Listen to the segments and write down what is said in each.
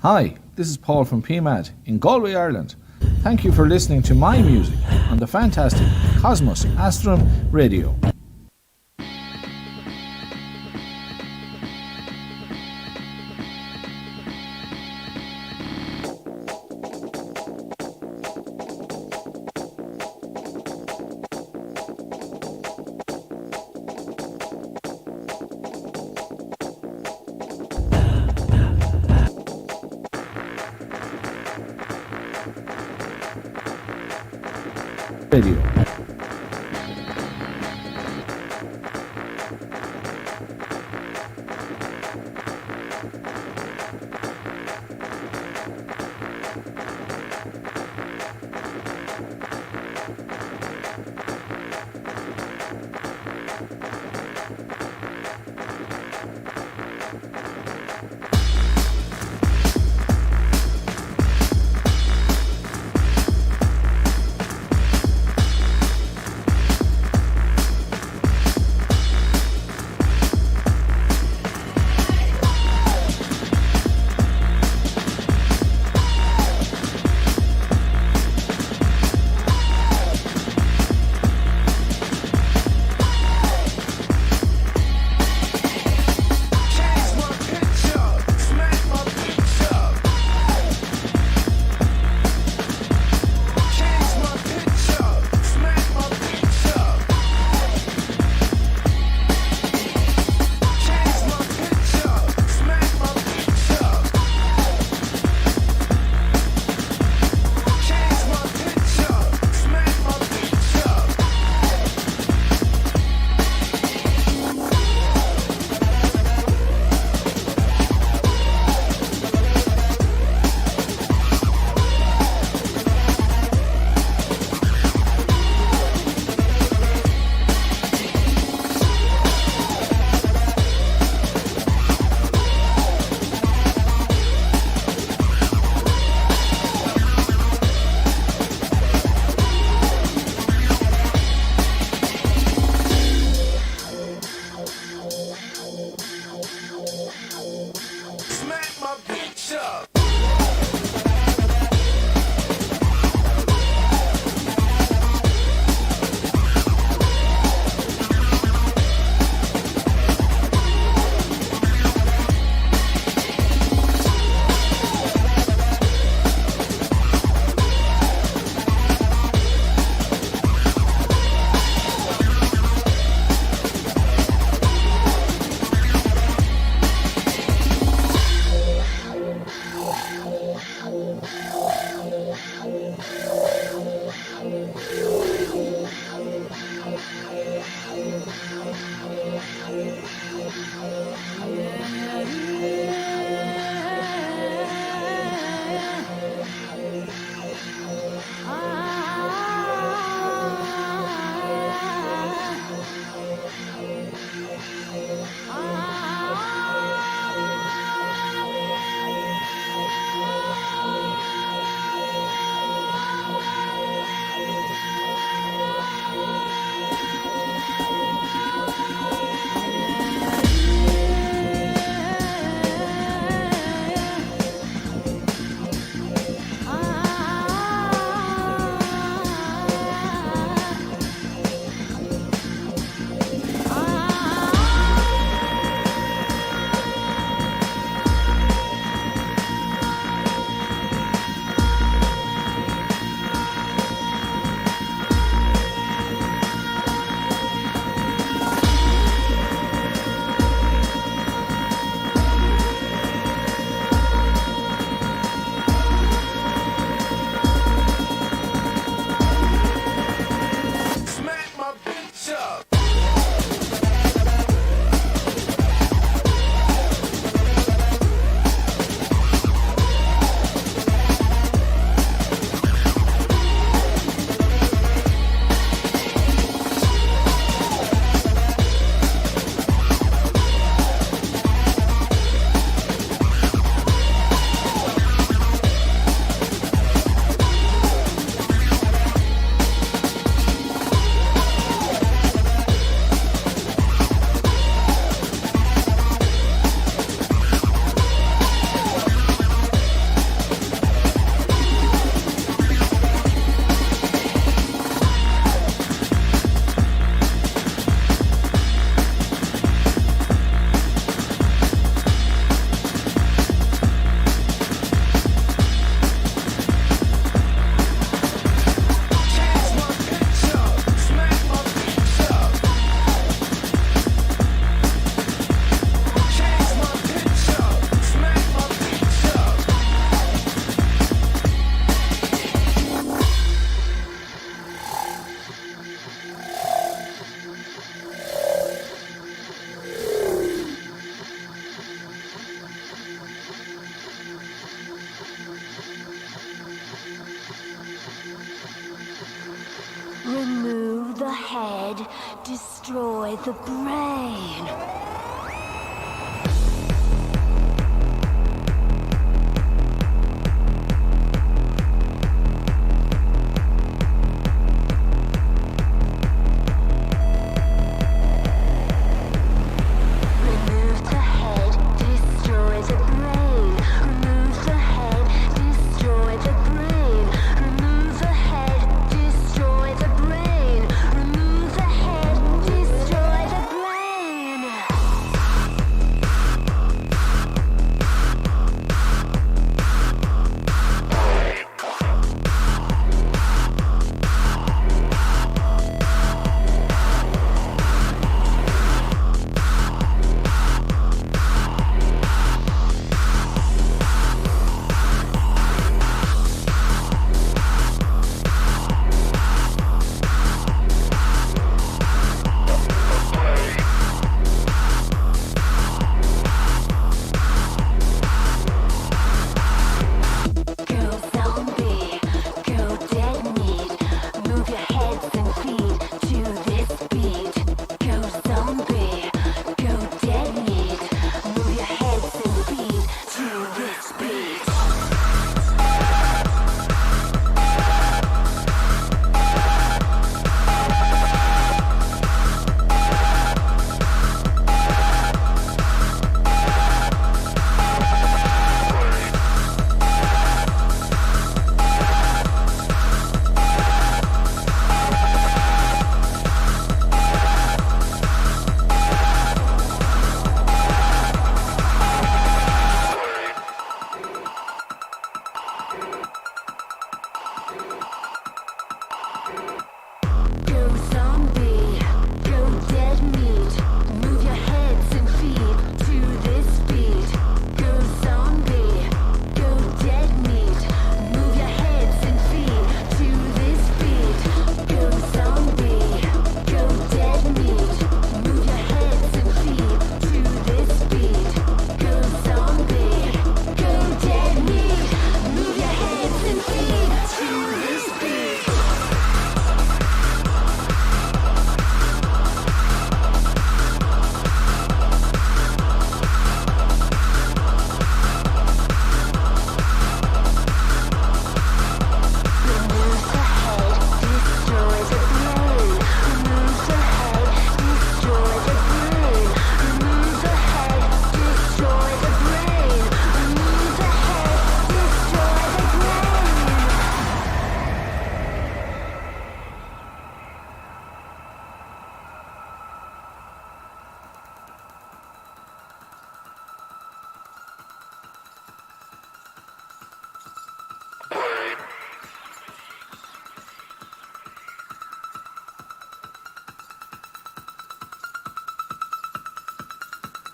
Hi, this is Paul from PMAD in Galway, Ireland. Thank you for listening to my music on the fantastic Cosmos Astrum Radio. Radio. head, destroy the brain.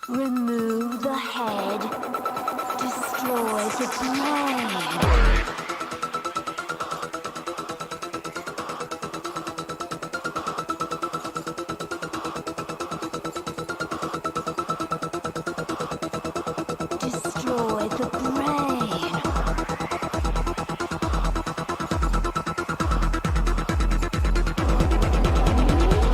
Remove the head, destroy the brain. Destroy the brain. Go zombie, go dead meat, move your heads and feet to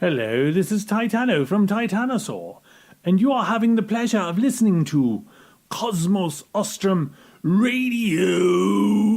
Hello, this is Titano from Titanosaur, and you are having the pleasure of listening to Cosmos Ostrom Radio.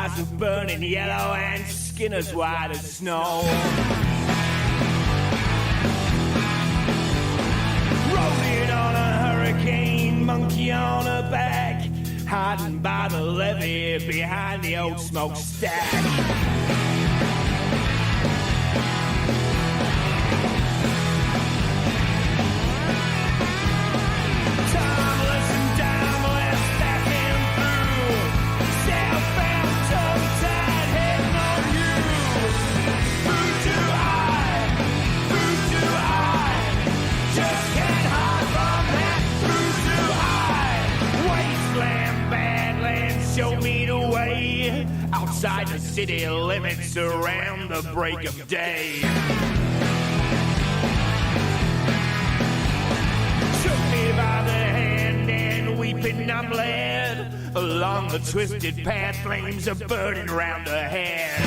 eyes are burning yellow and skin as white as snow. Rolling on a hurricane, monkey on her back, hiding by the levee behind the old smokestack. Show me the way outside the city limits around the break of day. Took me by the hand and weeping I'm led along the twisted path, flames are burning round her head.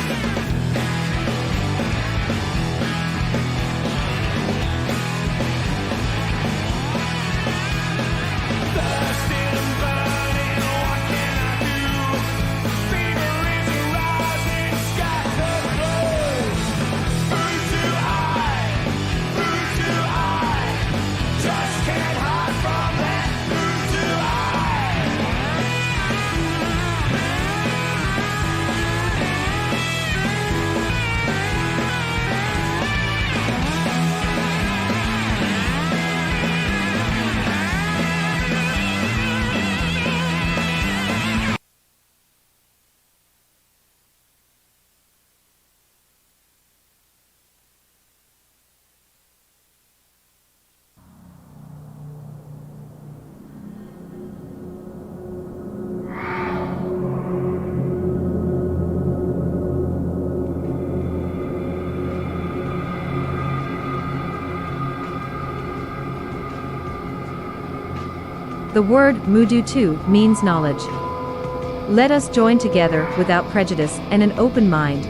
The word Mudu means knowledge. Let us join together without prejudice and an open mind.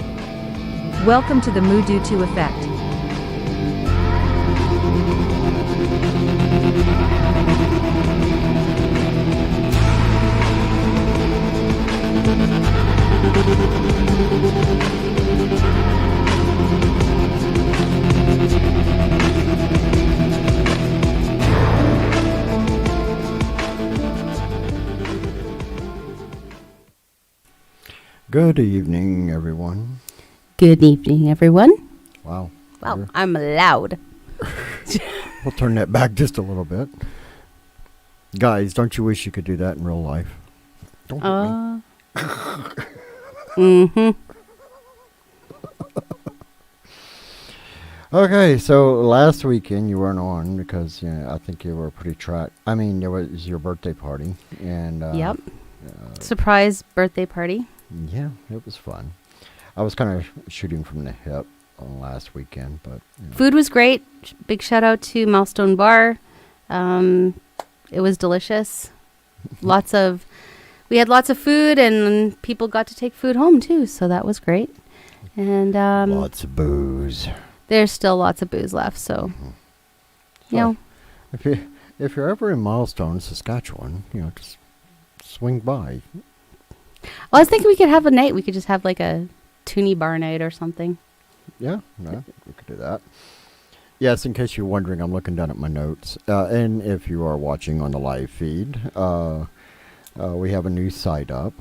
Welcome to the Mudu effect. Good evening, everyone. Good evening, everyone. Wow. Wow, I'm loud. We'll turn that back just a little bit. Guys, don't you wish you could do that in real life? Don't hit me. Mm-hmm. Okay, so last weekend you weren't on because I think you were pretty I mean, it was your birthday party. And Yep. Surprise birthday party. Yeah, it was fun. I was kind of shooting from the hip on last weekend, but Food was great. Big shout out to Milestone Bar. It was delicious. We had lots of food, and people got to take food home too, so that was great. And lots of booze. There's still lots of booze left, so you know. If you're ever in Milestone, Saskatchewan, just swing by. I was thinking we could have a night. We could just have like a toonie bar night or something. Yeah, no, we could do that. Yes, in case you're wondering, I'm looking down at my notes. And if you are watching on the live feed, we have a new site up,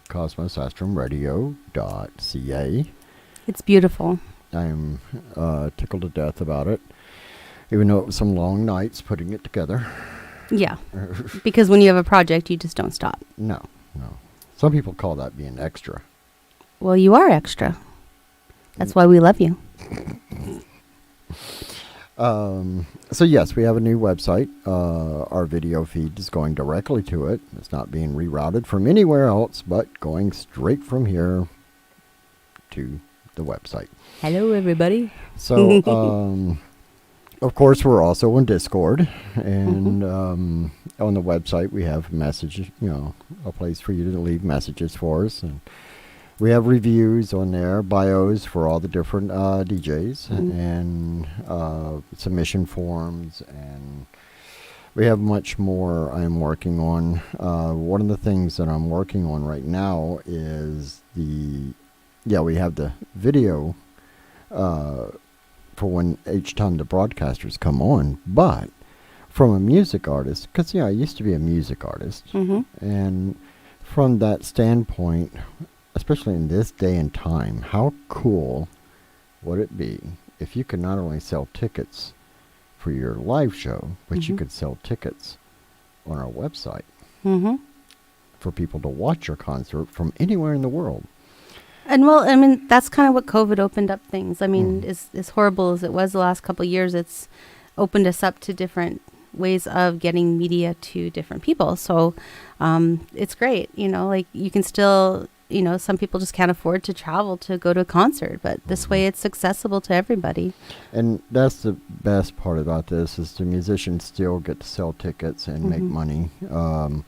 cosmosastrumradio.ca. It's beautiful. I'm tickled to death about it, even though it was some long nights putting it together. Yeah, because when you have a project, you just don't stop. No. Some people call that being extra. Well, you are extra. That's why we love you. So yes, we have a new website. Our video feed is going directly to it. It's not being rerouted from anywhere else, but going straight from here to the website. Hello, everybody. So, of course, we're also on Discord, and on the website we have messages, a place for you to leave messages for us, and we have reviews on there, bios for all the different DJs, and submission forms, and we have much more I'm working on. One of the things that I'm working on right now is we have the video for when each time the broadcasters come on, but from a music artist, because I used to be a music artist, and from that standpoint, especially in this day and time, how cool would it be if you could not only sell tickets for your live show, but you could sell tickets on our website for people to watch your concert from anywhere in the world. And well, I mean, that's kind of what COVID opened up things. I mean, as horrible as it was the last couple of years, it's opened us up to different ways of getting media to different people. So it's great, like you can still, some people just can't afford to travel to go to a concert, but this way it's accessible to everybody. And that's the best part about this is the musicians still get to sell tickets and make money, and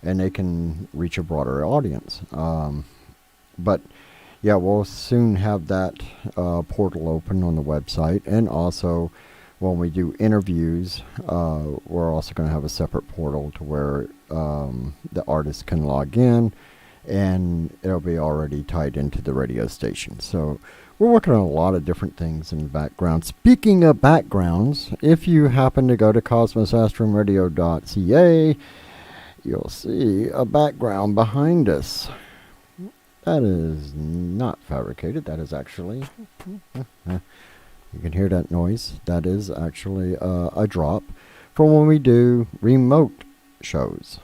they can reach a broader audience. But yeah, we'll soon have that portal open on the website. And also, when we do interviews, we're also going to have a separate portal to where the artists can log in, and it'll be already tied into the radio station. So we're working on a lot of different things in the background. Speaking of backgrounds, if you happen to go to cosmosastrumradio.ca, you'll see a background behind us. That is not fabricated. That is actually, you can hear that noise. That is actually a drop from when we do remote shows.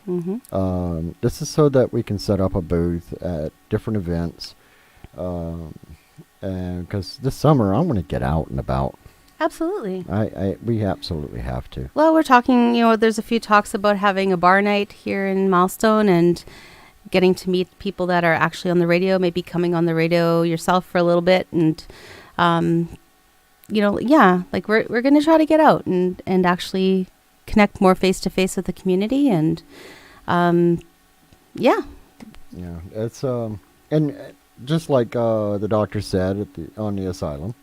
This is so that we can set up a booth at different events. And because this summer I'm going to get out and about. Absolutely. We absolutely have to. Well, we're talking, there's a few talks about having a bar night here in Milestone and getting to meet people that are actually on the radio, maybe coming on the radio yourself for a little bit. And, we're going to try to get out and actually connect more face to face with the community. And, Yeah, it's, and just like the doctor said on the asylum,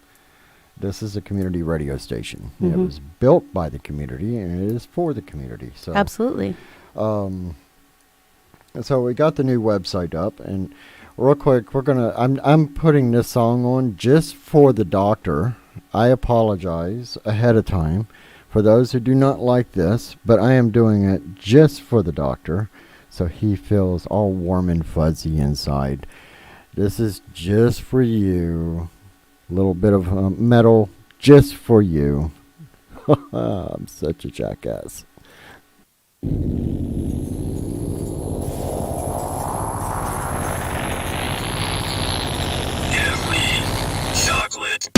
this is a community radio station. It was built by the community, and it is for the community. So absolutely. So we got the new website up, and real quick, I'm putting this song on just for the doctor. I apologize ahead of time for those who do not like this, but I am doing it just for the doctor, so he feels all warm and fuzzy inside. This is just for you. A little bit of metal just for you. I'm such a jackass. Chocolate.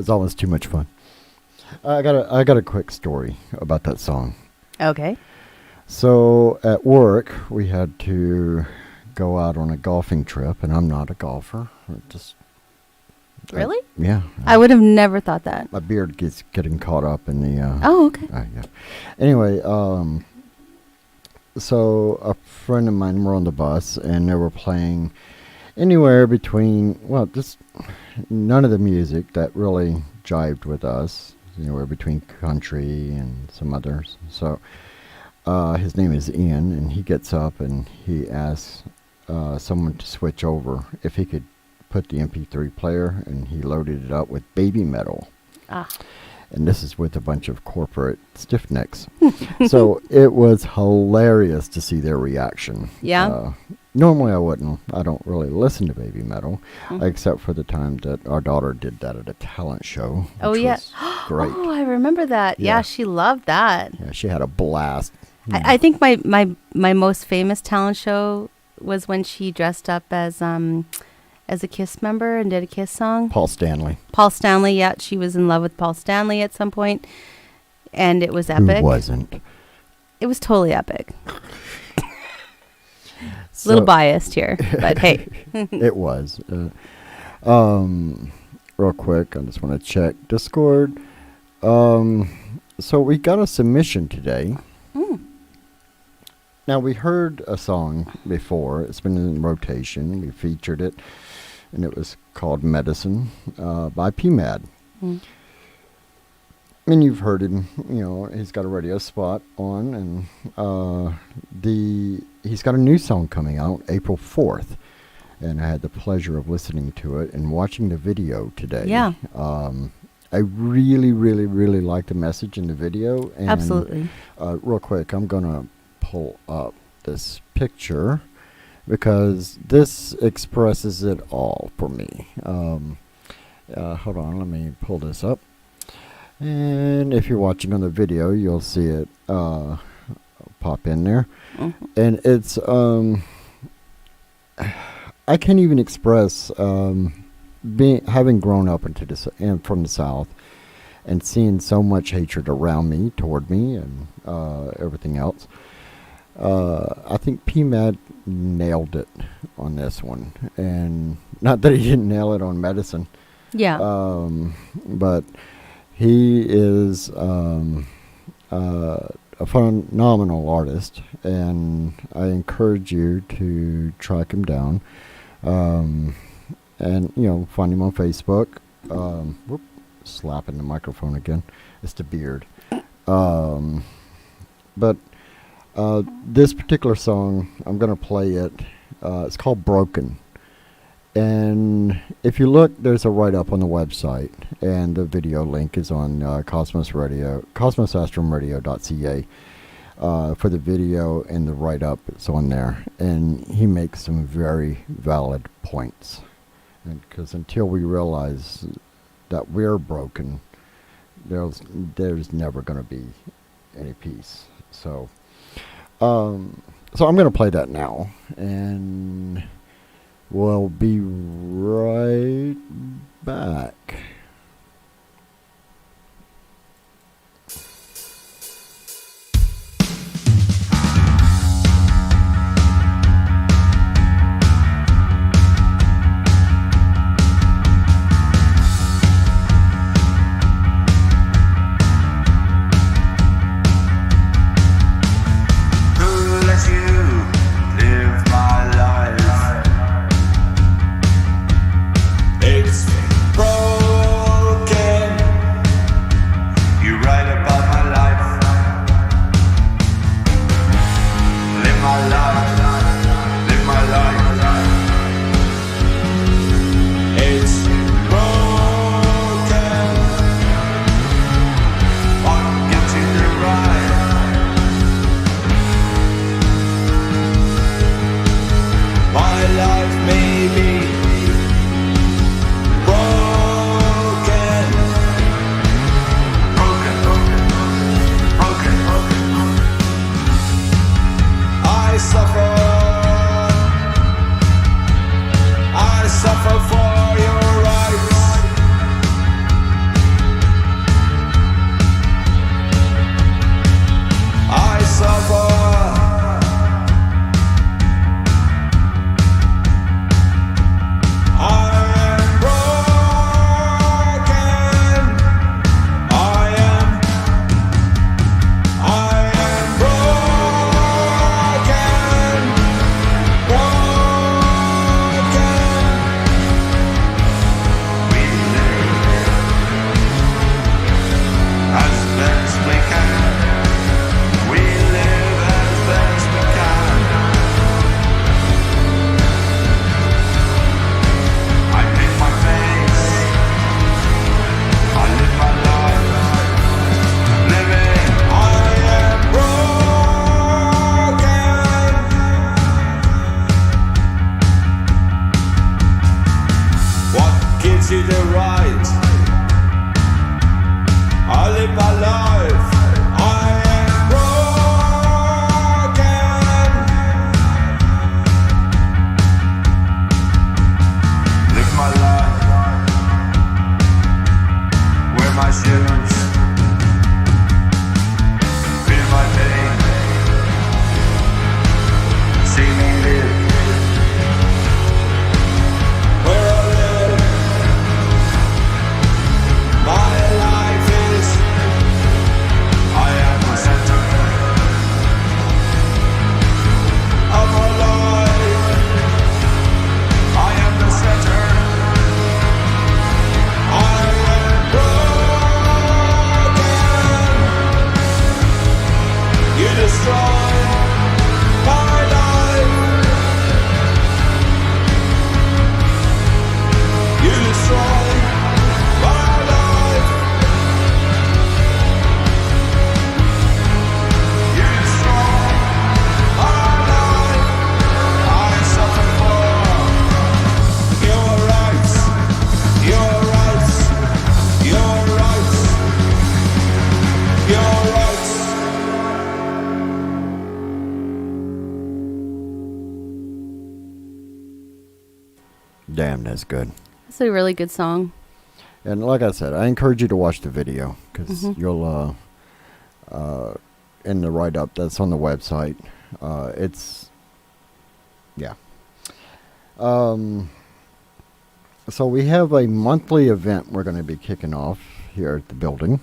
was almost too much fun. I got a quick story about that song. Okay. So at work, we had to go out on a golfing trip, and I'm not a golfer. Really? Yeah. I would have never thought that. My beard gets getting caught up in the. Oh, okay. Yeah. Anyway, so a friend of mine were on the bus, and they were playing anywhere between, well, just none of the music that really jived with us. Anywhere between country and some others. So his name is Ian, and he gets up and he asks someone to switch over if he could put the MP3 player, and he loaded it up with baby metal. And this is with a bunch of corporate stiffnecks. So it was hilarious to see their reaction. Yeah. Normally I don't really listen to baby metal, except for the time that our daughter did that at a talent show. Oh, yeah. Was great. Oh, I remember that. Yeah, Yeah. she loved that. Yeah, she had a blast. I think my most famous talent show was when she dressed up as a Kiss member and did a Kiss song. Paul Stanley. Paul Stanley, yeah. She was in love with Paul Stanley at some point, and it was epic. Who wasn't? It was totally epic. So, Little biased here, but hey. It was. Real quick, I just want to check Discord. So we got a submission today. Now, we heard a song before. It's been in rotation. We featured it, and it was called Medicine by PMAD. And you've heard him, he's got a radio spot on, and he's got a new song coming out April 4th. And I had the pleasure of listening to it and watching the video today. Yeah. I really, really, really like the message in the video. And, Absolutely. Real quick, I'm going to pull up this picture because this expresses it all for me. Hold on, let me pull this up. And if you're watching on the video, you'll see it pop in there. And it's, I can't even express having grown up and from the South and seeing so much hatred around me, toward me, and everything else. I think PMAD nailed it on this one, and not that he didn't nail it on Medicine. Yeah. But he is a phenomenal artist, and I encourage you to track him down. And find him on Facebook. Slapping the microphone again. It's the beard. But this particular song, I'm going to play it. It's called Broken. And if you look, there's a write-up on the website, and the video link is on cosmosastrumradio.ca for the video, and the write-up is on there. And he makes some very valid points. Because until we realize that we're broken, there's never going to be any peace. So I'm going to play that now, and we'll be right back. It's broken. shoes. Feel my pain. See me live. Where I live. My life is. I am the center of my life. I am the center. I am broken. You destroy my life. You destroy my life. You destroy my life. I suffer for your rights. Your rights. Your rights. Your rights. Damn, that's good. It's a really good song. And like I said, I encourage you to watch the video because you'll, in the write-up that's on the website, it's, yeah. So we have a monthly event we're going to be kicking off here at the building.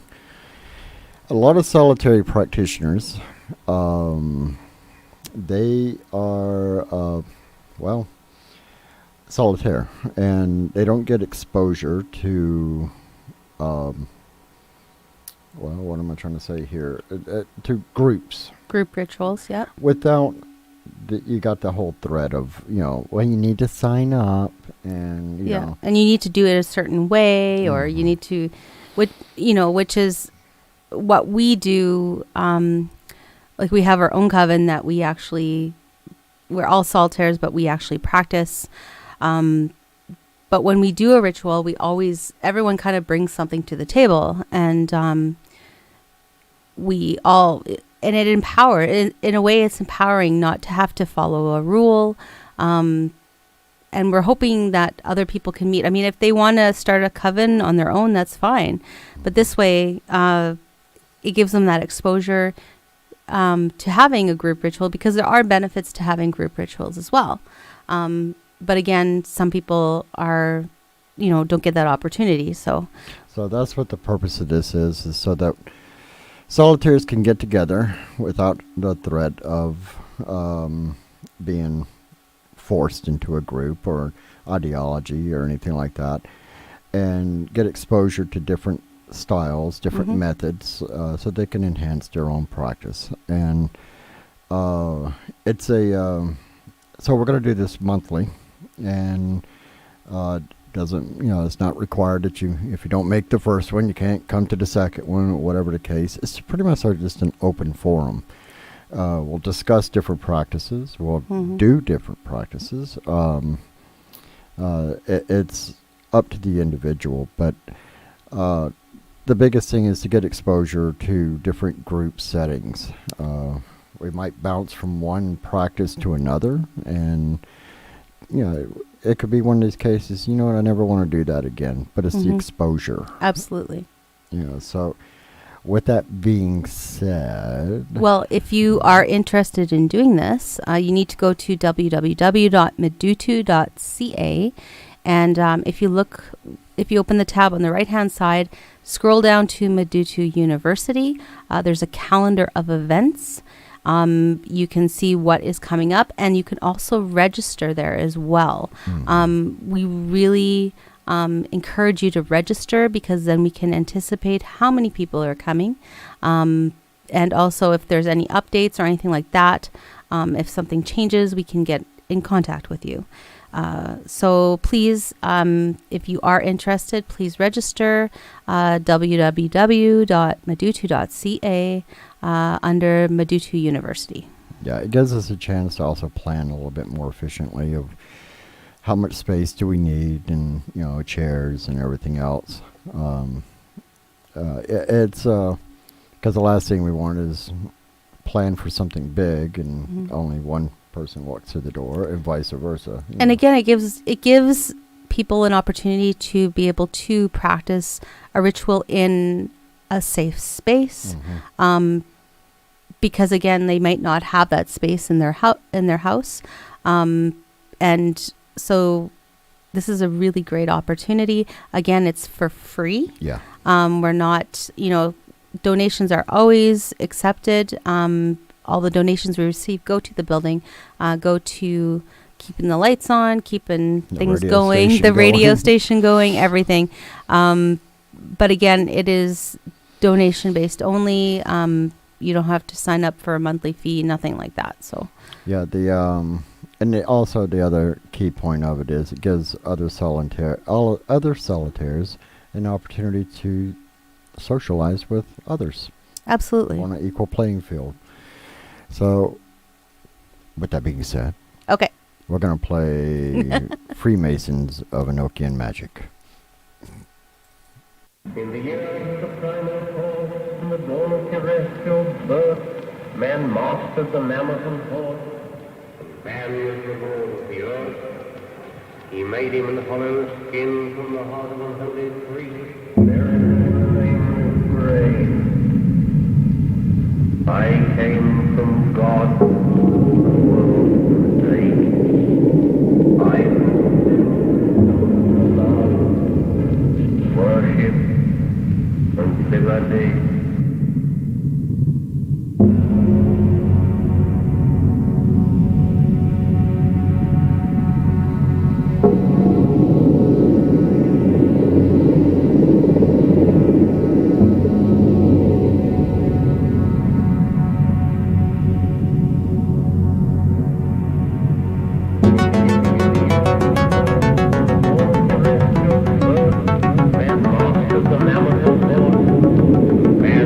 A lot of solitary practitioners, they are, well, solitaire, and they don't get exposure to, well, what am I trying to say here? To groups. Group rituals, yep. Without, you got the whole thread of, well, you need to sign up, and, you know. And you need to do it a certain way, or you need to, which is what we do. Like we have our own coven that we're all solitaires, but we actually practice. But when we do a ritual, everyone kind of brings something to the table, and it empowers. In a way, it's empowering not to have to follow a rule. And we're hoping that other people can meet. I mean, if they want to start a coven on their own, that's fine. But this way, it gives them that exposure to having a group ritual, because there are benefits to having group rituals as well. But again, some people don't get that opportunity. So that's what the purpose of this is so that solitaires can get together without the threat of being forced into a group or ideology or anything like that, and get exposure to different styles, different methods, so they can enhance their own practice. And it's so we're going to do this monthly. And doesn't, it's not required that if you don't make the first one, you can't come to the second one, or whatever the case. It's pretty much just an open forum. We'll discuss different practices. We'll do different practices. It's up to the individual, but the biggest thing is to get exposure to different group settings. We might bounce from one practice to another, and it could be one of these cases, I never want to do that again, but it's the exposure. absolutely. So with that being said... Well, if you are interested in doing this, you need to go to www.medutu.ca, and if you open the tab on the right-hand side, scroll down to Medutu University. There's a calendar of events. You can see what is coming up, and you can also register there as well. We really encourage you to register, because then we can anticipate how many people are coming. And also, if there's any updates or anything like that, if something changes, we can get in contact with you. So please, if you are interested, please register www.medutu.ca under Medutu University. Yeah, it gives us a chance to also plan a little bit more efficiently of how much space do we need, and chairs and everything else. It's because the last thing we want is plan for something big and only one person walks through the door, and vice versa. And again, it gives people an opportunity to be able to practice a ritual in a safe space. Because again, they might not have that space in their house. And so this is a really great opportunity. Again, it's for free. Yeah. We're not, donations are always accepted. All the donations we receive go to the building, go to keeping the lights on, keeping things going, the radio station going, everything. But again, it is donation based only. You don't have to sign up for a monthly fee, nothing like that. So Yeah, also the other key point of it is it gives other solitaires an opportunity to socialize with others absolutely. on an equal playing field. So, with that being said, Okay. we're going to play Freemasons of Enochian Magic. In the year of the primal force, from the dawn of terrestrial birth, man mastered the Amazon horde. Man was the lord of the earth. He made him an hollow skin from the heart of unholy tree. There is the name of grace. I came from God, the world to take. I love, worship, and liberty. Man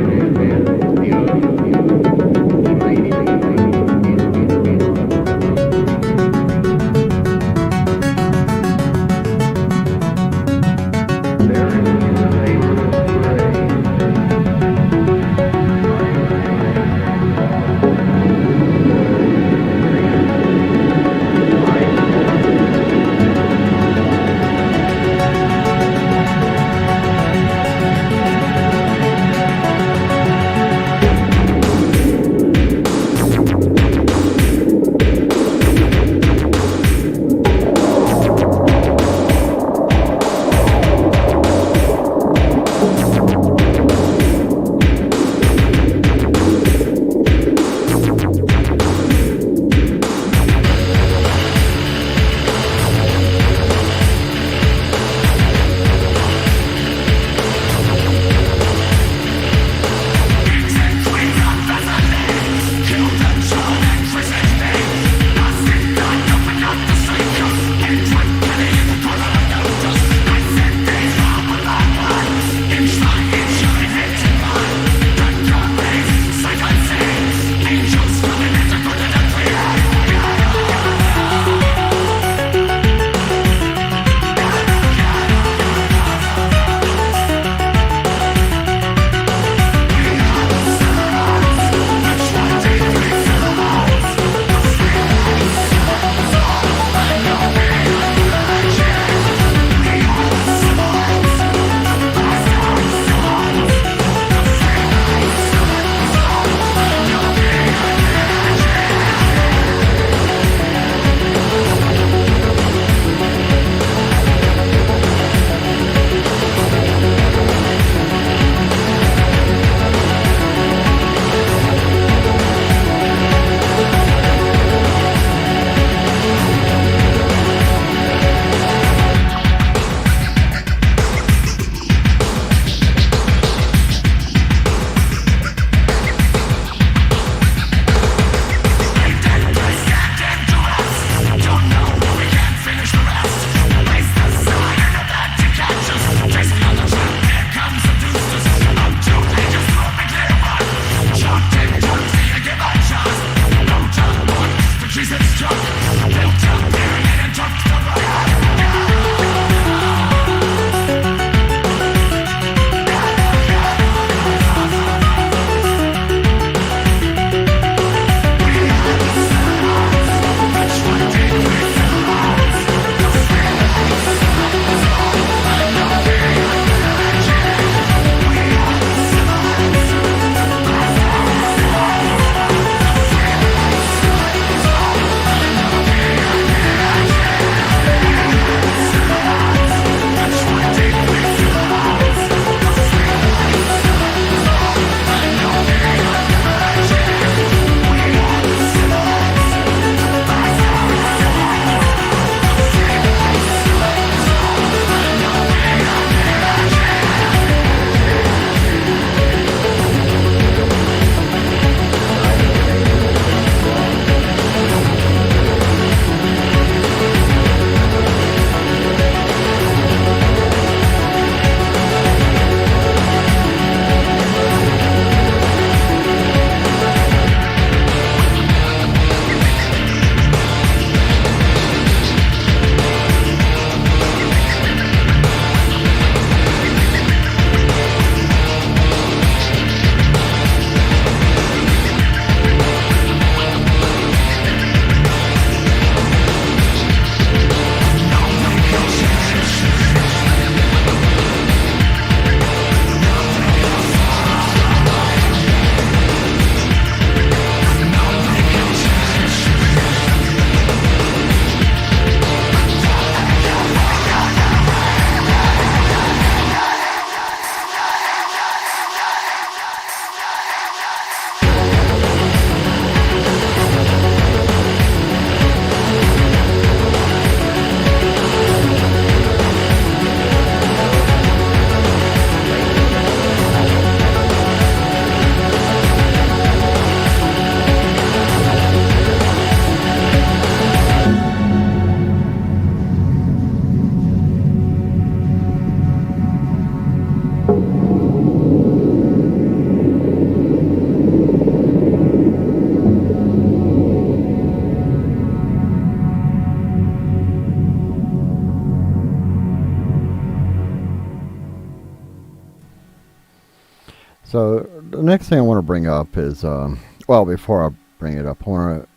So the next thing I want to bring up is, well, before I bring it up, I want to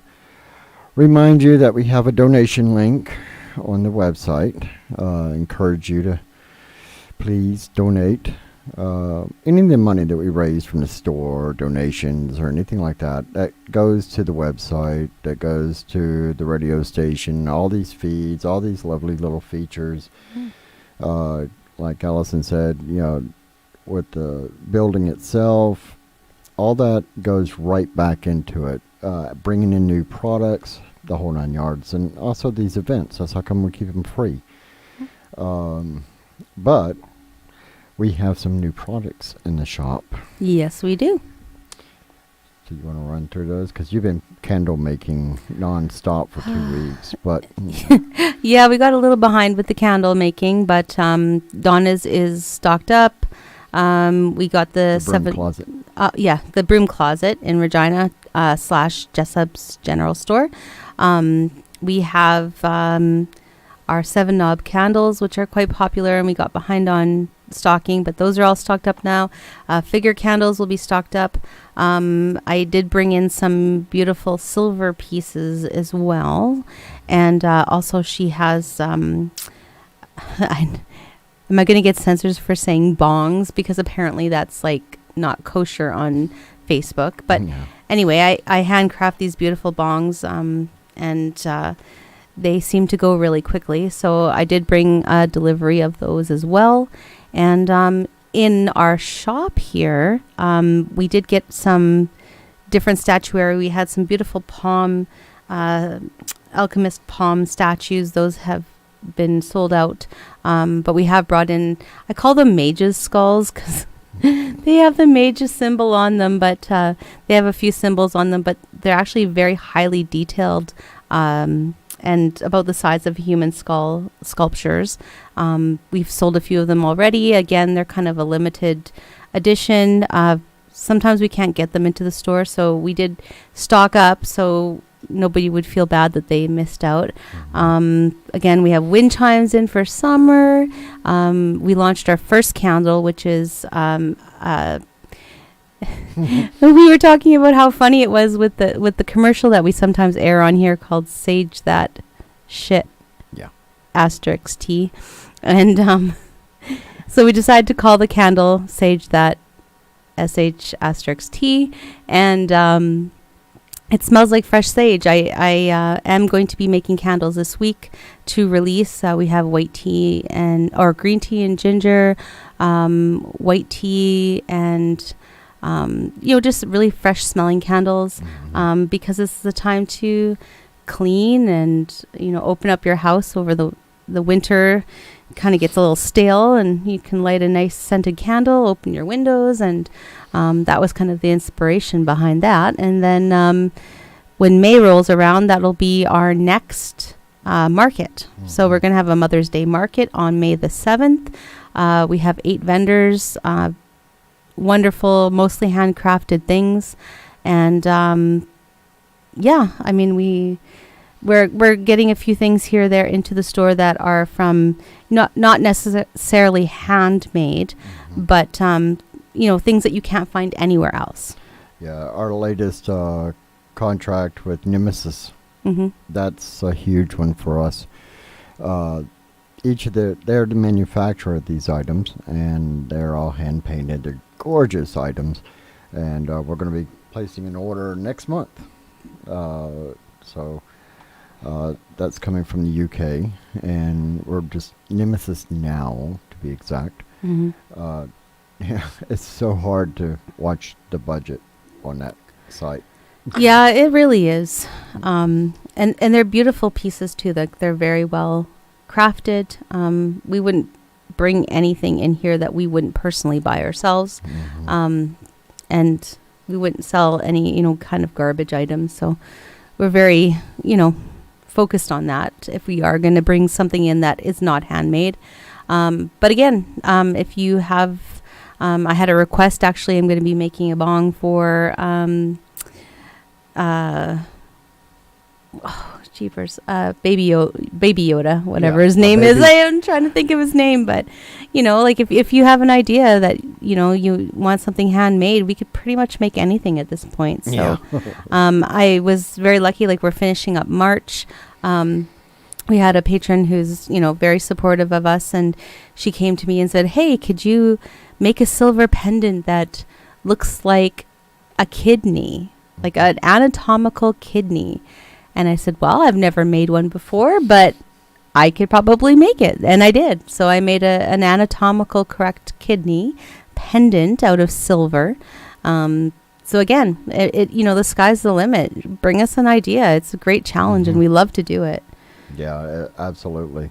remind you that we have a donation link on the website. Encourage you to please donate. Any of the money that we raise from the store, donations or anything like that, that goes to the website, that goes to the radio station, all these feeds, all these lovely little features. Like Allison said, you know, with the building itself, all that goes right back into it, bringing in new products, the whole 9 yards, and also these events. That's how come we keep them free. But we have some new products in the shop. Yes, we do. Do you want to run through those? Because you've been candle making non-stop for 2 weeks. But Yeah, we got a little behind with the candle making, but Donna's is stocked up. We got the broom closet. The broom closet in Regina / Jessup's General Store. We have our 7 knob candles, which are quite popular, and we got behind on stocking, but those are all stocked up now. Figure candles will be stocked up. I did bring in some beautiful silver pieces as well, and also she has am I going to get censors for saying bongs, because apparently that's like not kosher on Facebook, but anyway, I handcraft these beautiful bongs, and they seem to go really quickly, so I did bring a delivery of those as well. And in our shop here, we did get some different statuary. We had some beautiful alchemist palm statues. Those have been sold out, but we have brought in, I call them mages' skulls, because they have the mage's symbol on them, but they have a few symbols on them, but they're actually very highly detailed, and about the size of human sculptures. We've sold a few of them already. Again, they're kind of a limited edition. Sometimes we can't get them into the store, so we did stock up so nobody would feel bad that they missed out. Again, we have wind chimes in for summer. We launched our first candle, which is we were talking about how funny it was with the commercial that we sometimes air on here called Sage That Shit. Yeah. *T. And so we decided to call the candle Sage That *T. And it smells like fresh sage. I am going to be making candles this week to release. We have white tea or green tea and ginger, white tea and just really fresh smelling candles, because this is the time to clean and, open up your house over the winter. Kind of gets a little stale, and you can light a nice scented candle, open your windows, and that was kind of the inspiration behind that. And then when May rolls around, that'll be our next market. So we're going to have a Mother's Day market on May the 7th. We have 8 vendors, wonderful, mostly handcrafted things, and we're getting a few things here or there into the store that are from not necessarily handmade, but things that you can't find anywhere else. Yeah, our latest contract with Nemesis, that's a huge one for us. They're the manufacturer of these items, and they're all hand painted. They're gorgeous items, and we're going to be placing an order next month. So that's coming from the UK, and we're just Nemesis Now, to be exact. Yeah, it's so hard to watch the budget on that site. Yeah, it really is. And they're beautiful pieces too. They're very well crafted. We wouldn't bring anything in here that we wouldn't personally buy ourselves. And we wouldn't sell any, kind of garbage items. So we're very, focused on that if we are going to bring something in that is not handmade. But again, if you have, I had a request, actually, I'm going to be making a bong for, Jeepers, Baby Yoda, whatever Yeah, his name is. Baby. I am trying to think of his name, but like if you have an idea that you want something handmade, we could pretty much make anything at this point. So, Yeah. I was very lucky. Like we're finishing up March. We had a patron who's very supportive of us, and she came to me and said, "Hey, could you make a silver pendant that looks like a kidney, like an anatomical kidney?" And I said, "Well, I've never made one before, but I could probably make it." And I did. So I made an anatomical correct kidney pendant out of silver. So again, the sky's the limit. Bring us an idea. It's a great challenge, and we love to do it. Yeah, absolutely.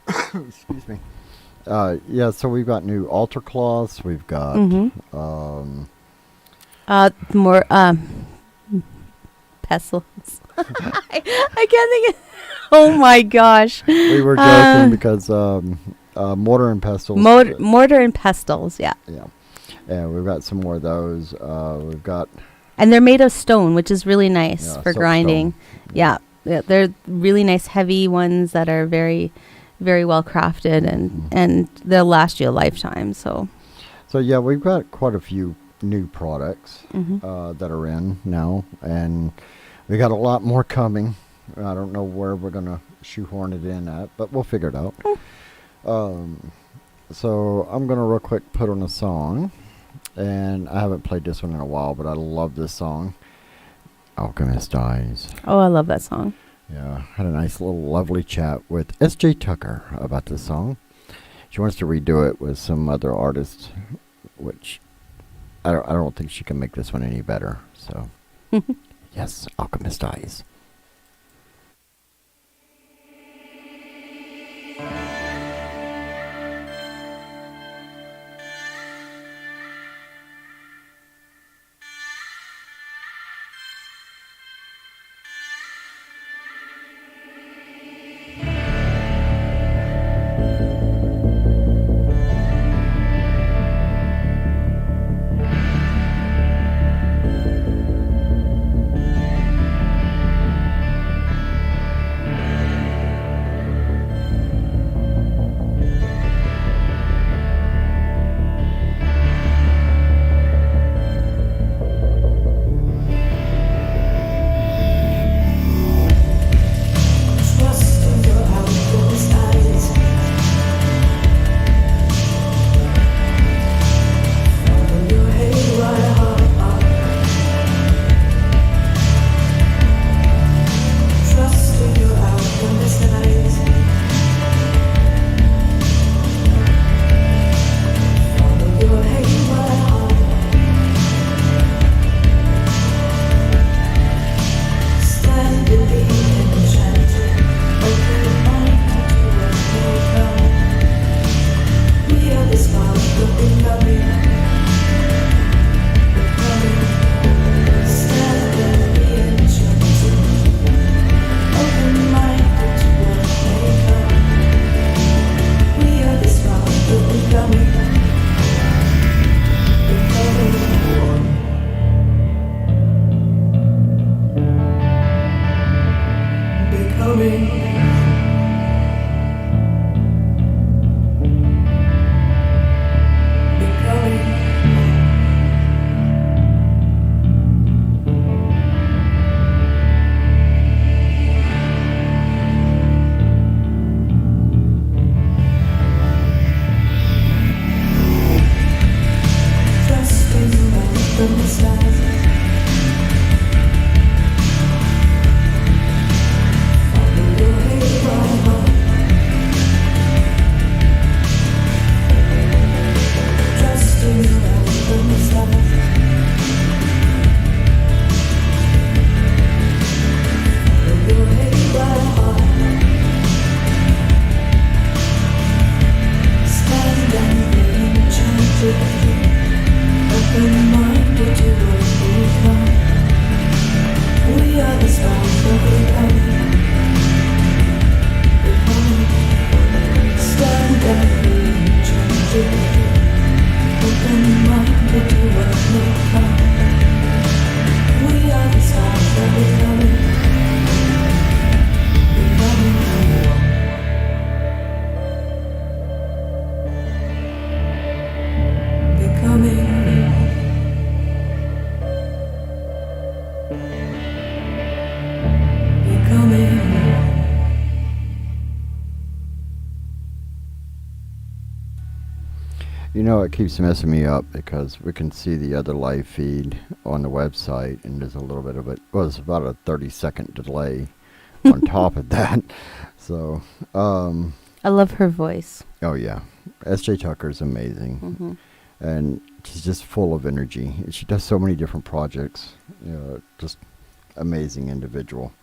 Excuse me. Yeah, so we've got new altar cloths. We've got More pestles. I can't think of. Oh my gosh. we were joking because mortar and pestles. Mortar and pestles, yeah. Yeah. And we've got some more of those. We've got And they're made of stone, which is really nice Yeah, for soapstone. grinding. Yeah, they're really nice, heavy ones that are very, very well crafted, and they'll last you a lifetime. So yeah, we've got quite a few new products that are in now, and we got a lot more coming. I don't know where we're gonna shoehorn it in at, but we'll figure it out. So I'm gonna real quick put on a song, and I haven't played this one in a while, but I love this song. Alchemist Dies. oh, I love that song. Yeah, had a nice little lovely chat with S.J. Tucker about this song. She wants to redo it with some other artists, which I don't think she can make this one any better. So, yes, Alchemist Dies. Open-minded to know it keeps messing me up because we can see the other live feed on the website, and there's a little bit of it. Well, it's about a 30-second delay on top of that. So, I love her voice. oh yeah, S.J. Tucker's amazing, and she's just full of energy. She does so many different projects. Just amazing individual.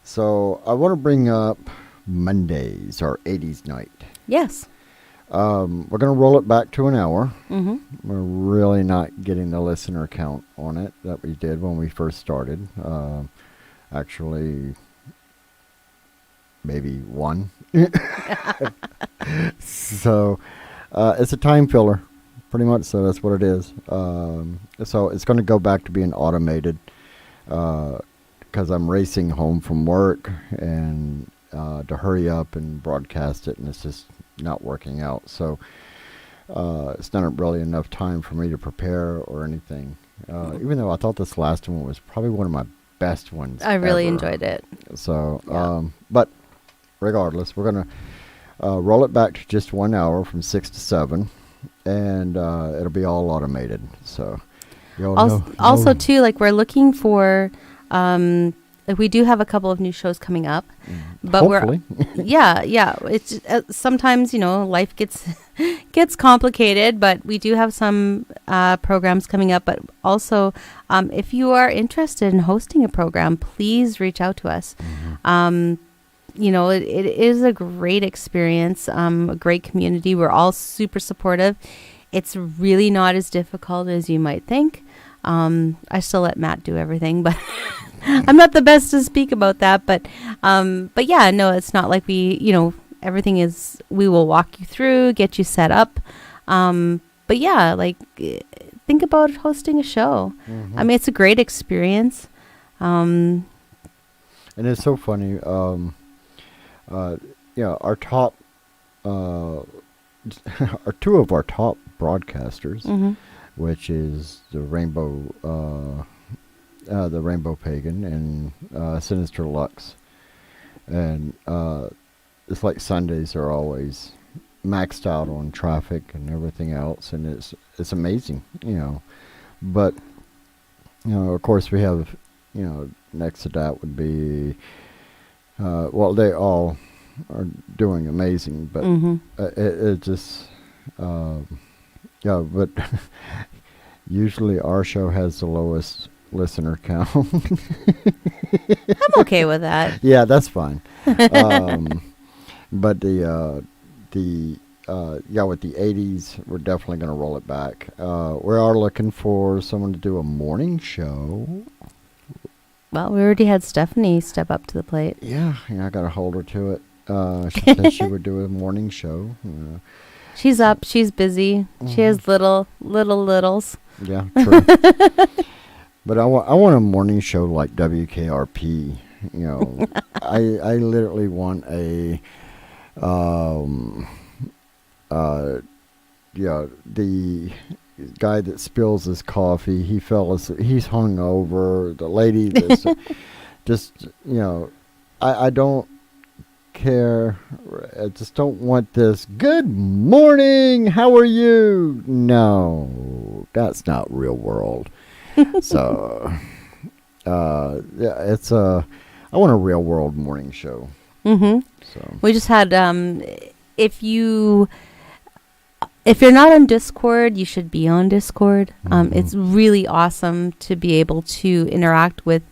So I want to bring up Mondays, our 80s night. Yes. We're going to roll it back to an hour. Mm-hmm. We're really not getting the listener count on it that we did when we first started. Actually, maybe one. So it's a time filler, pretty much. So that's what it is. So it's going to go back to being automated because I'm racing home from work and to hurry up and broadcast it, and it's just not working out. So it's not really enough time for me to prepare or anything. Even though I thought this last one was probably one of my best ones. I really ever. enjoyed it. So, Yeah. but regardless, we're going to roll it back to just 1 hour from 6 to 7, and it'll be all automated. So, you'll Also, too, like we're looking for, like we do have a couple of new shows coming up, but hopefully. yeah. It's sometimes life gets complicated, but we do have some programs coming up. But also, if you are interested in hosting a program, please reach out to us. It is a great experience, a great community. We're all super supportive. It's really not as difficult as you might think. I still let Matt do everything, but I'm not the best to speak about that. But yeah, no, it's not like everything is, we will walk you through, get you set up. But yeah, like think about hosting a show. I mean, it's a great experience. And it's so funny. Our top, are two of our top broadcasters, which is the Rainbow Pagan and Sinister Lux, and it's like Sundays are always maxed out on traffic and everything else, and it's amazing, But of course, we have next to that would be they all are doing amazing, but it just but usually our show has the lowest listener count. I'm okay with that. Yeah, that's fine. But with the 80s, we're definitely going to roll it back. We are looking for someone to do a morning show. Well, we already had Stephanie step up to the plate. Yeah, I got to hold her to it. She said she would do a morning show. She's up. She's busy. She has littles. Yeah, true. But I want a morning show like WKRP. I literally want a the guy that spills his coffee. He's hungover. The lady that's just I don't care. I just don't want this. Good morning. How are you? No, that's not real world. So, it's I want a real world morning show. So We just had if you're not on Discord, you should be on Discord. It's really awesome to be able to interact with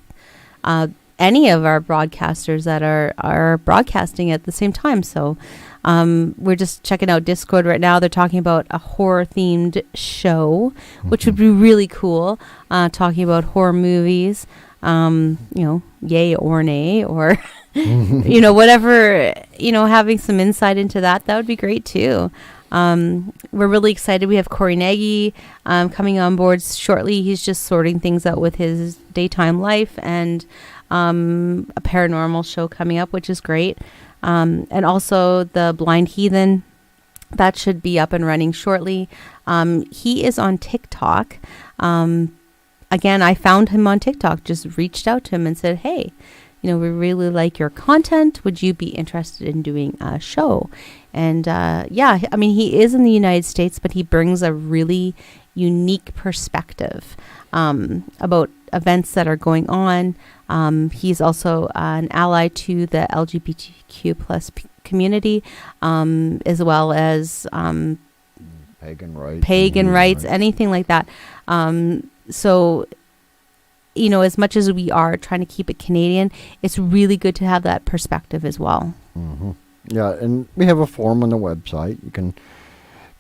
any of our broadcasters that are broadcasting at the same time. So we're just checking out Discord right now. They're talking about a horror-themed show, which would be really cool, talking about horror movies, yay or nay, or, whatever, having some insight into that would be great too. We're really excited. We have Corey Nagy coming on board shortly. He's just sorting things out with his daytime life, and a paranormal show coming up, which is great. And also the Blind Heathen, that should be up and running shortly. He is on TikTok. Again, I found him on TikTok, just reached out to him and said, hey, we really like your content. Would you be interested in doing a show? And yeah, I mean, he is in the United States, but he brings a really unique perspective about events that are going on. He's also an ally to the LGBTQ plus community, as well as pagan rights, anything like that. So, you know, as much as we are trying to keep it Canadian, it's really good to have that perspective as well. Mm-hmm. Yeah, and we have a form on the website. You can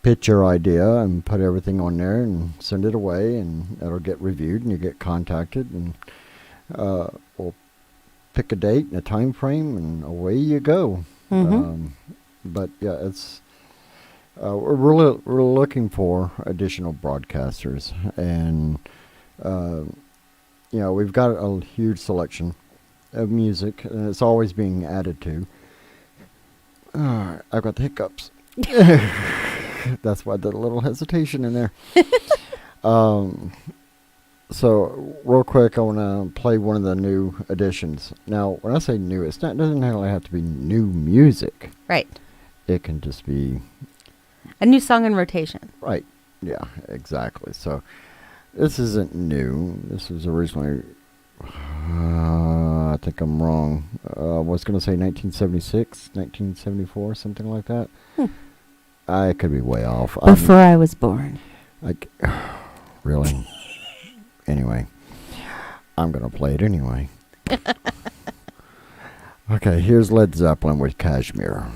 pitch your idea and put everything on there and send it away, and it'll get reviewed and you get contacted, and we'll pick a date and a time frame, and away you go. Mm-hmm. But yeah, it's we're looking for additional broadcasters, and you know, we've got a huge selection of music, and it's always being added to. I've got the hiccups. That's why I did a little hesitation in there. So, real quick, I want to play one of the new additions. Now, when I say new, it doesn't really have to be new music. Right. It can just be a new song in rotation. Right. Yeah, exactly. So, this isn't new. This was originally, I think I'm wrong. I was going to say 1976, 1974, something like that. I could be way off. Before I was born. Really? Anyway, I'm going to play it anyway. Okay, here's Led Zeppelin with Kashmir.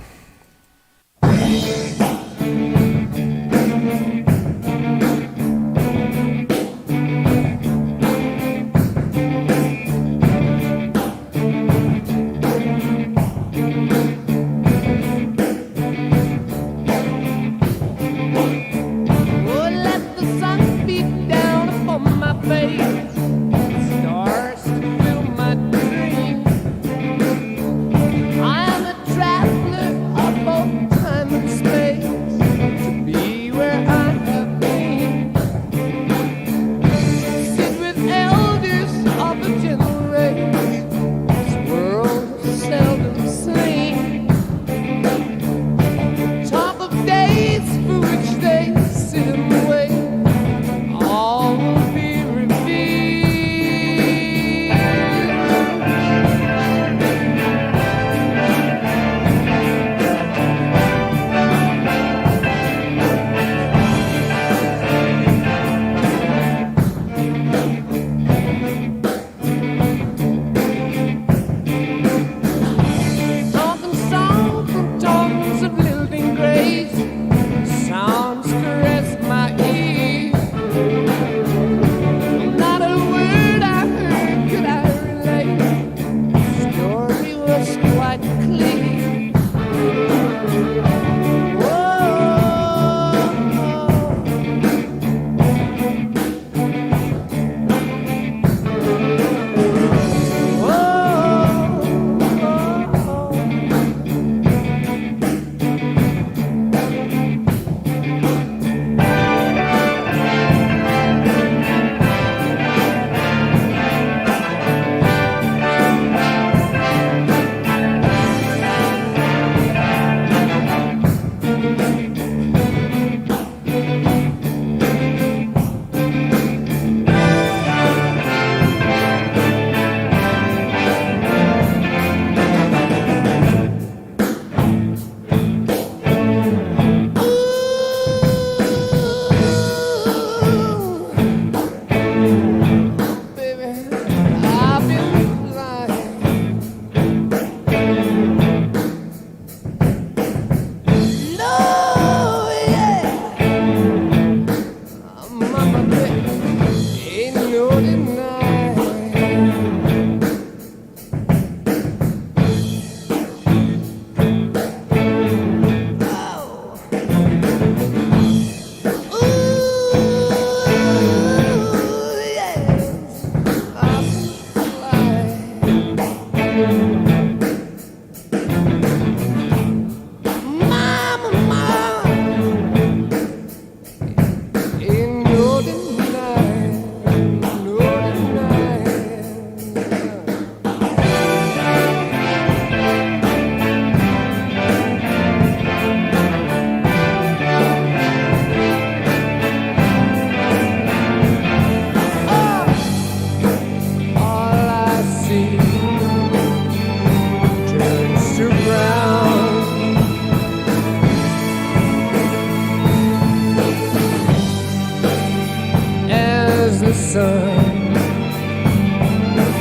as the sun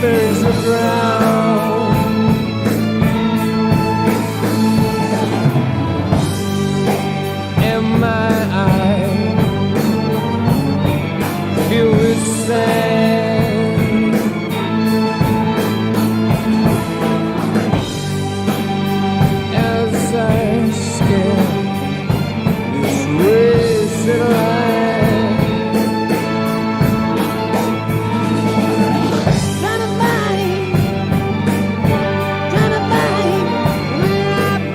burns the ground. And my eyes filled with sand. As I scan this wasted land, trying to find where I've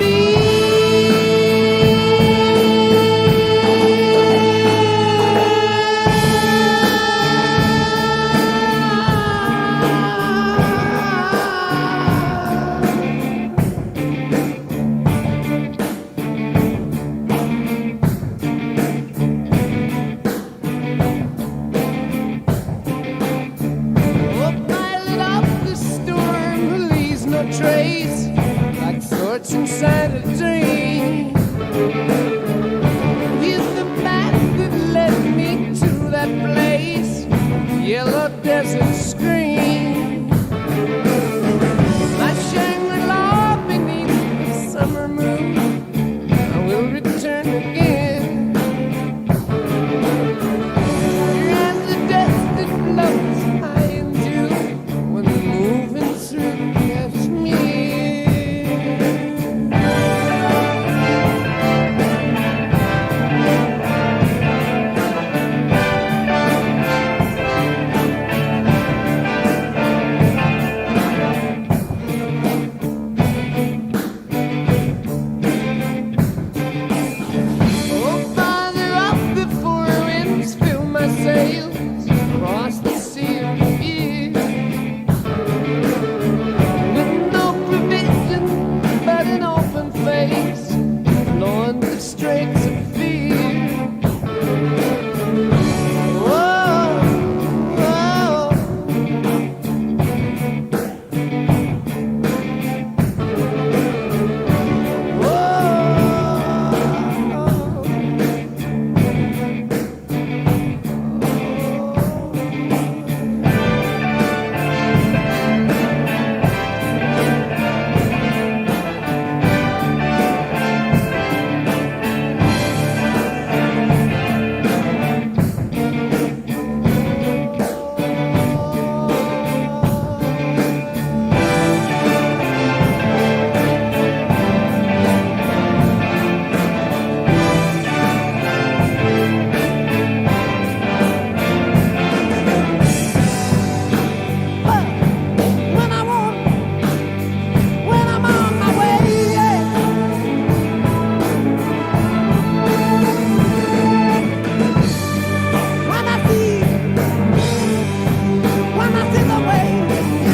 pilot up the storm who leaves no trace, like thoughts inside a dream. He's the path that led me to that place, yellow desert screen. My Shangri-La beneath the summer moon, I will return again. And the dust that floats high into when moving through Kashmir. Oh, farther up before winds fill my sails across the sea of fear, with no provision but an open face, blowing the straits of fear. Whoa, whoa. Whoa. When I want, when I'm on my way, yeah. When I see the way you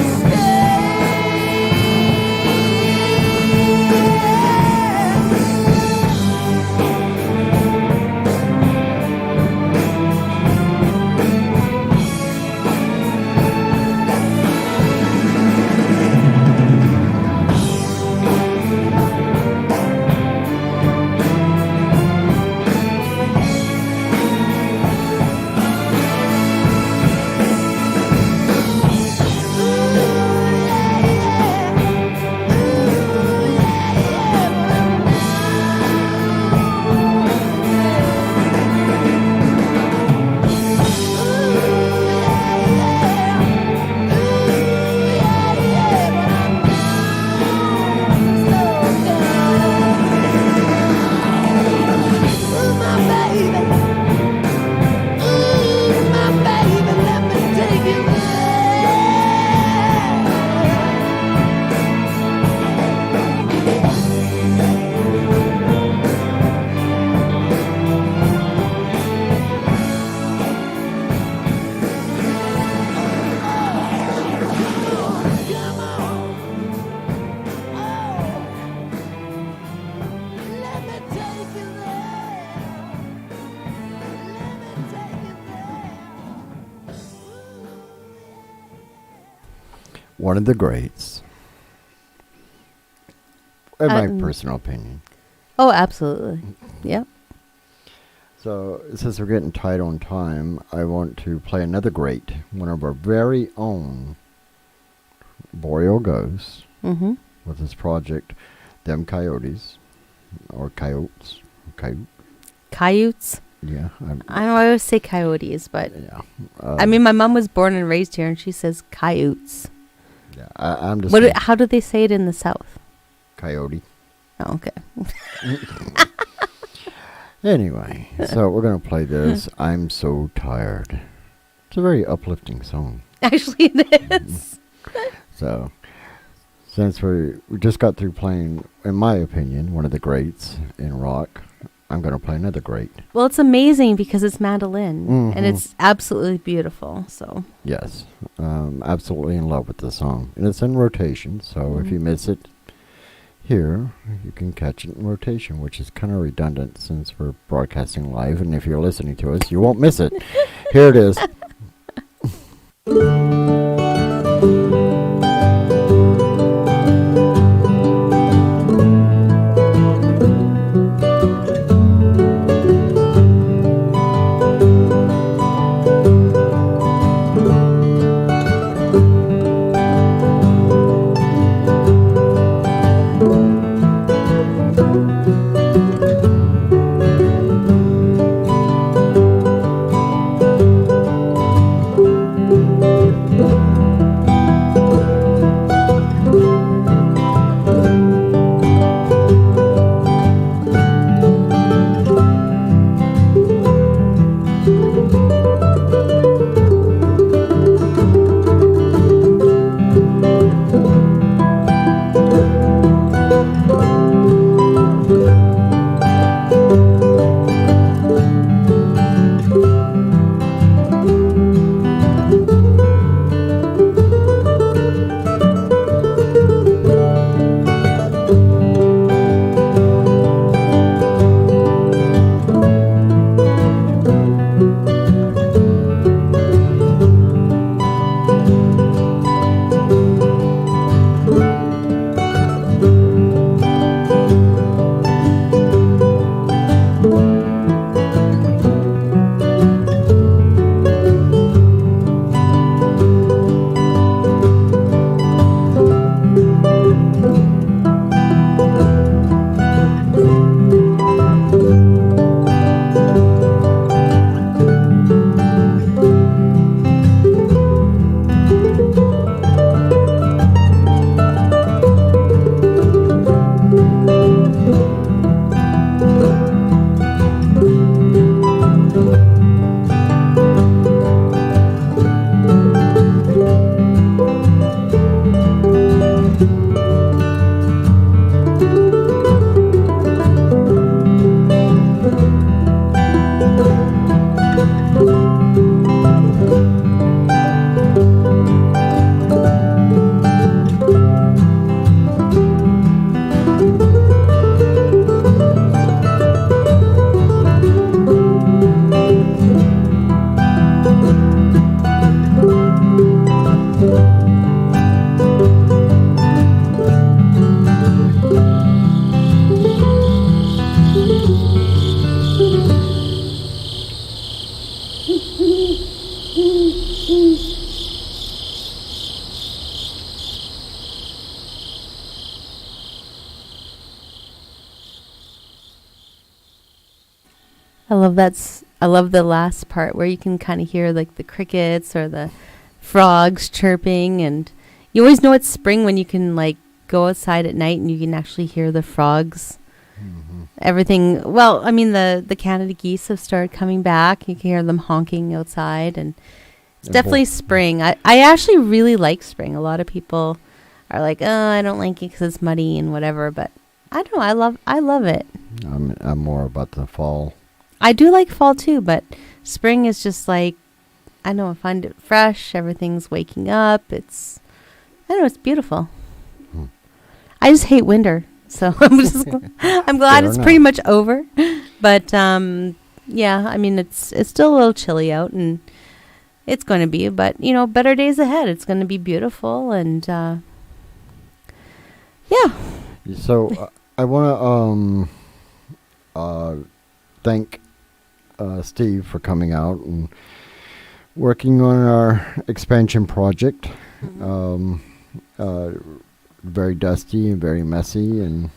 One of the greats. In my Um, personal opinion. Oh, absolutely. Yep. So, since we're getting tight on time, I want to play another great, one of our very own Boreal Ghosts, Mm-hmm. with his project, Them Coyotes, or Coyotes, Coyotes. yeah, I always say coyotes, but yeah. I mean, my mom was born and raised here, and she says coyotes. Yeah, I'm just How do they say it in the South? Coyote. Oh, okay. Anyway, so we're gonna play this. I'm so tired. It's a very uplifting song. Actually, it is. So, since we just got through playing, in my opinion, one of the greats in rock, I'm gonna play another great. Well, it's amazing because it's mandolin, and Mhm. it's absolutely beautiful. So Yes, absolutely in love with the song, and it's in rotation. So if you miss it here, you can catch it in rotation, which is kind of redundant since we're broadcasting live, and if you're listening to us, you won't miss it. Here it is. I love I love the last part where you can kind of hear like the crickets or the frogs chirping, and you always know it's spring when you can like go outside at night and you can actually hear the frogs. Everything. Well, I mean the Canada geese have started coming back. You can hear them honking outside, and it's definitely spring. I actually really like spring. A lot of people are like, oh, I don't like it because it's muddy and whatever. But I don't know. I love it. I'm more about the fall. I do like fall too, but spring is just like, I don't know, I find it fresh. Everything's waking up. I don't know, it's beautiful. I just hate winter. So I'm glad it's pretty much over. But yeah, I mean, it's still a little chilly out, and it's going to be, but you know, better days ahead. It's going to be beautiful, and yeah. So I want to thank Steve for coming out and working on our expansion project. Very dusty and very messy, and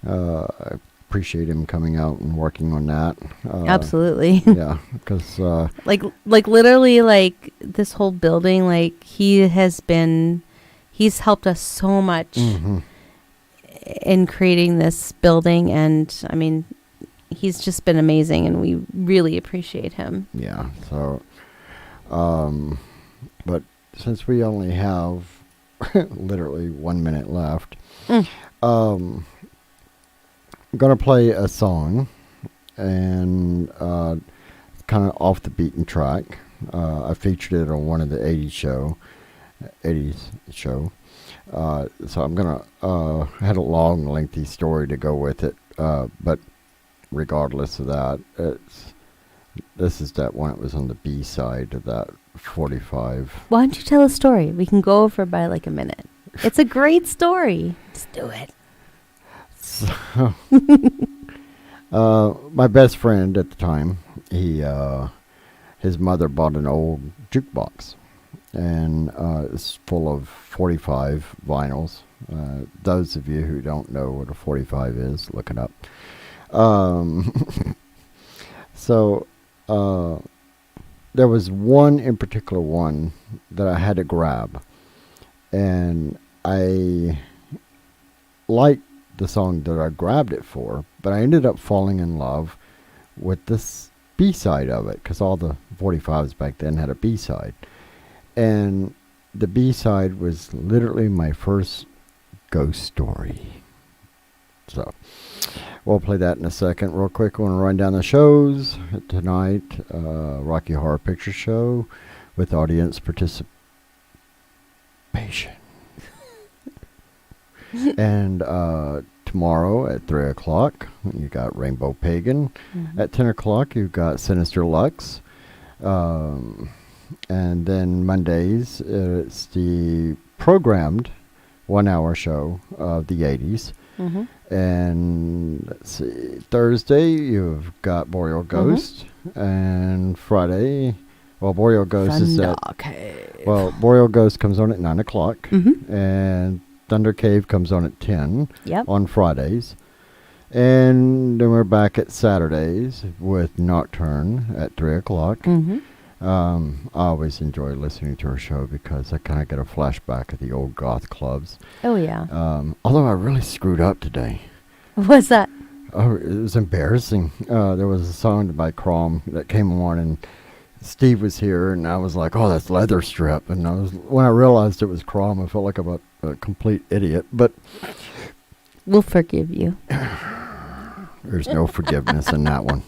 I appreciate him coming out and working on that. Absolutely. Yeah, because like literally, like this whole building, like he's helped us so much in creating this building, and I mean, he's just been amazing, and we really appreciate him. Yeah. So, but since we only have literally 1 minute left, I'm gonna play a song, and kind of off the beaten track. I featured it on one of the 80s show. So I'm gonna I had a long, lengthy story to go with it. But regardless of that, this is that one. It was on the B side of that 45. Why don't you tell a story? We can go over by like a minute. It's a great story. Just do it. So, my best friend at the time, his mother bought an old jukebox, and it's full of 45 vinyls. Those of you who don't know what a 45 is, look it up. So there was one in particular one that I had to grab, and I liked the song that I grabbed it for, but I ended up falling in love with this B-side of it, because all the 45s back then had a B-side, and the B-side was literally my first ghost story. So we'll play that in a second. Real quick, I want to run down the shows tonight. Rocky Horror Picture Show with audience participation. And tomorrow at 3 o'clock, you got Rainbow Pagan. At 10 o'clock, you've got Sinister Lux. And then Mondays, it's the programmed 1 hour show of the 80s. And let's see, Thursday, you've got Boreal Ghost. And Friday, well, Boreal Ghost is at... Well, Boreal Ghost comes on at 9 o'clock. And Thunder Cave comes on at 10 on Fridays. And then we're back at Saturdays with Nocturne at 3 o'clock. I always enjoy listening to her show because I kind of get a flashback of the old goth clubs. Oh, yeah. Although I really screwed up today. What's that? Oh, it was embarrassing. There was a song by Crom that came on, and Steve was here, and I was like, oh, that's Leather Strip. And when I realized it was Crom, I felt like a complete idiot. But we'll forgive you. There's no forgiveness in that one.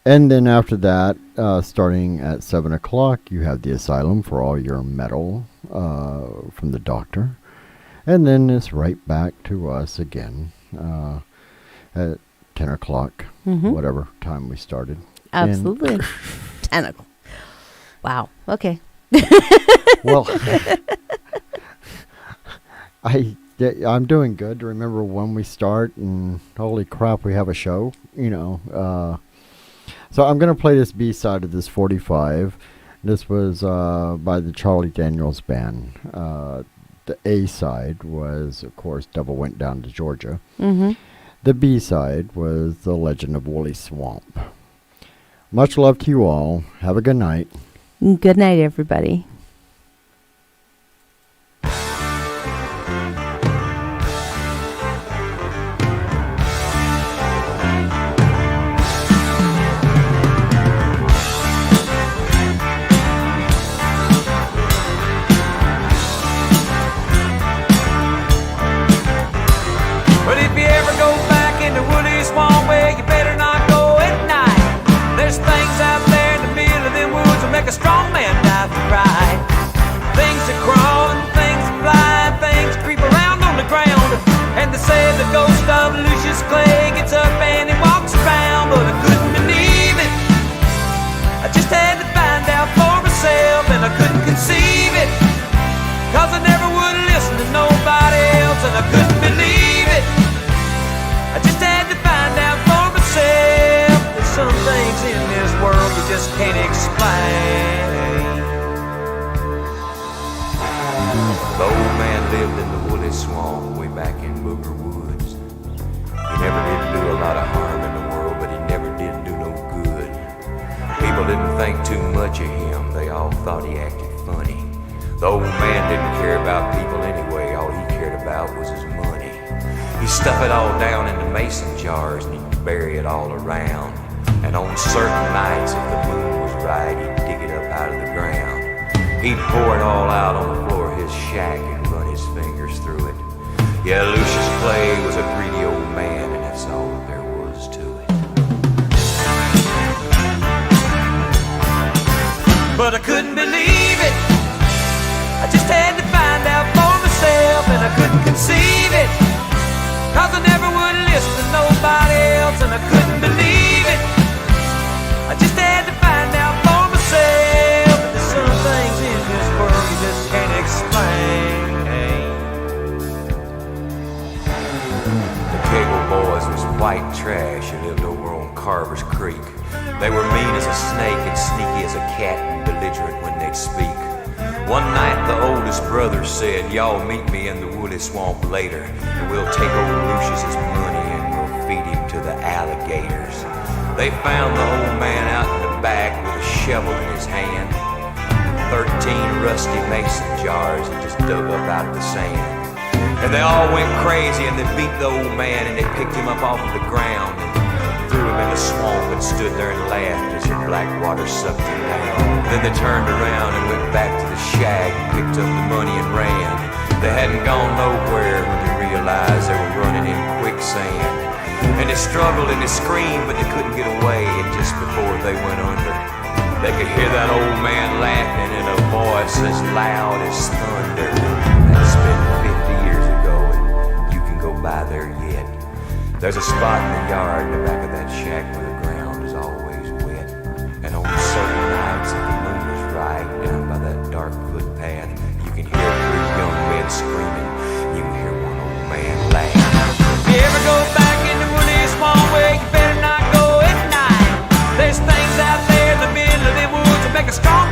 And then after that, starting at 7 o'clock, you have the Asylum for all your metal from the Doctor. And then it's right back to us again at 10 o'clock, whatever time we started. Absolutely. 10 o'clock. Wow. Okay. Well, I'm doing good to remember when we start, and holy crap, we have a show, So I'm going to play this B-side of this 45. This was by the Charlie Daniels Band. The A-side was, of course, Double Went Down to Georgia. The B-side was The Legend of Woolly Swamp. Much love to you all. Have a good night. Good night, everybody. A strong man dies to cry. can't explain. The old man lived in the woolly swamp way back in Booger Woods. He never did do a lot of harm in the world, but he never did do no good. People didn't think too much of him, they all thought he acted funny. The old man didn't care about people anyway, all he cared about was his money. He'd stuff it all down into mason jars and he'd bury it all around. And on certain nights, if the moon was right, he'd dig it up out of the ground. He'd pour it all out on the floor of his shack and run his fingers through it. Yeah, Lucius Clay was a greedy old man, and that's all there was to it. But I couldn't believe it. I just had to find out for myself, and I couldn't conceive it. 'Cause I never would listen to nobody else, and I couldn't believe it. I just had to find out for myself. But there's some things in this world you just can't explain. The Kegel boys was white trash who lived over on Carver's Creek. They were mean as a snake and sneaky as a cat and belligerent when they'd speak. One night the oldest brother said, "Y'all meet me in the woolly swamp later, and we'll take old Lucius's money and we'll feed him to the alligators." They found the old man out in the back with a shovel in his hand, 13 rusty mason jars he just dug up out of the sand. And they all went crazy and they beat the old man and they picked him up off of the ground and threw him in the swamp and stood there and laughed as the black water sucked him down. Then they turned around and went back to the shack and picked up the money and ran. They hadn't gone nowhere when they realized they were running in quicksand. And they struggled and they screamed, but they couldn't get away. And just before they went under, they could hear that old man laughing in a voice as loud as thunder. That's been 50 years ago, and you can go by there yet. There's a spot in the yard in the back of that shack where the ground is always wet. And on certain nights, if the moon is right, down by that dark footpath, you can hear 3 young men screaming. You can hear one old man laugh. If you ever go back in the woolly swamp way, you better not go at night. There's things out there in the middle of them woods that make a strong